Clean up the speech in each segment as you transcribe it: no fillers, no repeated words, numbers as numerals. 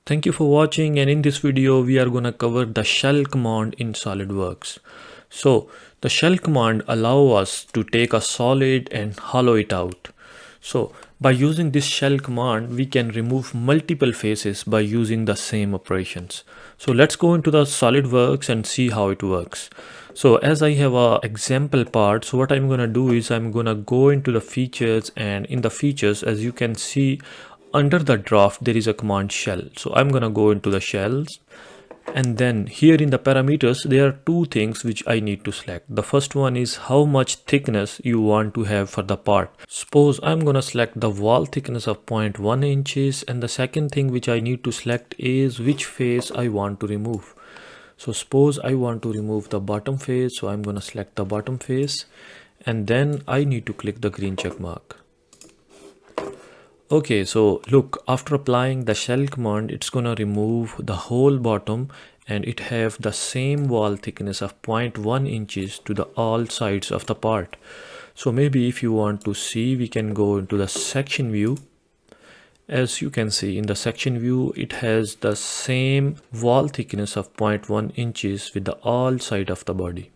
Thank you for watching, and in this video we are gonna cover the shell command in SolidWorks. So the shell command allow us to take a solid and hollow it out. So by using this shell command we can remove multiple faces by using the same operations. So let's go into the SolidWorks and see how it works. So as I have a example part, so what I'm gonna do is I'm gonna go into the features, and in the features, as you can see, under the draft there is a command shell. So I'm gonna go into the shells, and then here in the parameters there are two things which I need to select. The first one is how much thickness you want to have for the part. Suppose I'm gonna select the wall thickness of 0.1 inches, and the second thing which I need to select is which face I want to remove. So suppose I want to remove the bottom face, so I'm gonna select the bottom face, and then I need to click the green check mark. Okay, so look, after applying the shell command, it's gonna remove the whole bottom, and it have the same wall thickness of 0.1 inches to the all sides of the part. So maybe if you want to see, we can go into the section view. As you can see in the section view, it has the same wall thickness of 0.1 inches with the all side of the body.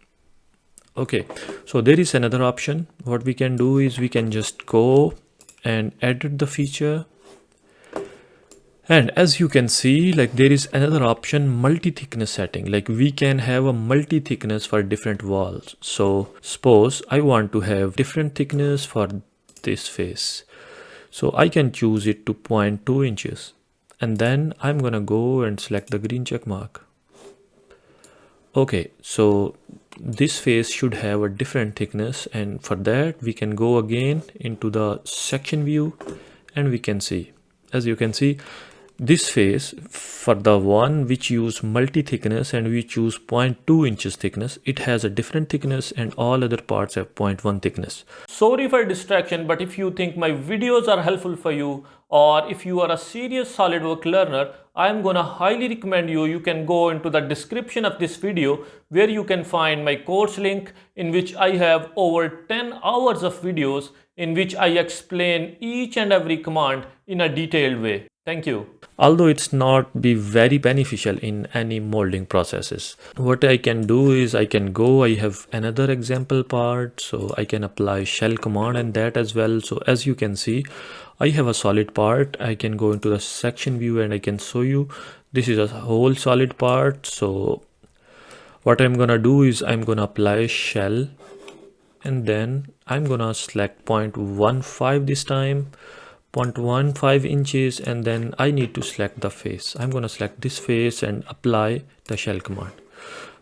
Okay, so there is another option. What we can do is we can just go and edit the feature, and as you can see, like, there is another option, multi-thickness setting. Like, we can have a multi-thickness for different walls. So suppose I want to have different thickness for this face, so I can choose it to 0.2 inches, and then I'm gonna go and select the green check mark. Okay, so this face should have a different thickness, and for that we can go again into the section view, and we can see, as you can see, this face, for the one which use multi thickness and we choose 0.2 inches thickness, it has a different thickness, and all other parts have 0.1 thickness. Sorry for distraction, but if you think my videos are helpful for you, or if you are a serious SolidWorks learner, I'm gonna highly recommend you can go into the description of this video, where you can find my course link, in which I have over 10 hours of videos in which I explain each and every command in a detailed way. Thank you. Although it's not be very beneficial in any molding processes, what I can do is I can go, I have another example part, so I can apply shell command and that as well. So as you can see, I have a solid part. I can go into the section view and I can show you this is a whole solid part. So what I'm gonna do is I'm gonna apply shell, and then I'm gonna select 0.15 this time, 0.15 inches, and then I need to select the face. I'm gonna select this face and apply the shell command.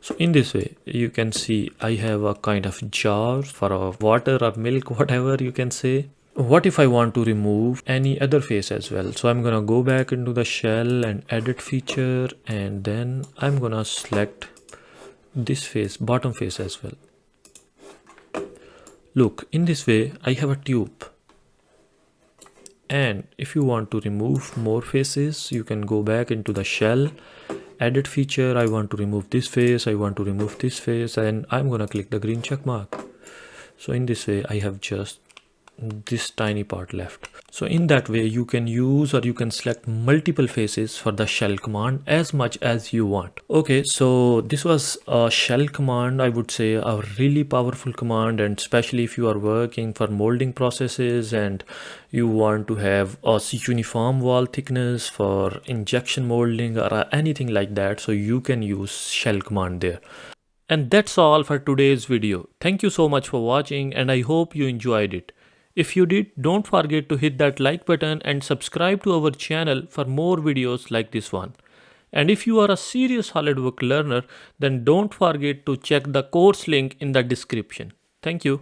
So in this way, you can see I have a kind of jar for a water or milk, whatever you can say. What if I want to remove any other face as well? So I'm gonna go back into the shell and edit feature, and then I'm gonna select this face, bottom face as well. Look, in this way I have a tube. And if you want to remove more faces, you can go back into the shell, edit feature. I want to remove this face, I want to remove this face, and I'm gonna click the green check mark. So in this way I have just this tiny part left. So in that way you can use, or you can select multiple faces for the shell command as much as you want. Okay, so this was a shell command, I would say a really powerful command, and especially if you are working for molding processes and you want to have a uniform wall thickness for injection molding or anything like that, so you can use shell command there. And that's all for today's video. Thank you so much for watching, and I hope you enjoyed it. If you did, don't forget to hit that like button and subscribe to our channel for more videos like this one. And if you are a serious SolidWorks learner, then don't forget to check the course link in the description. Thank you.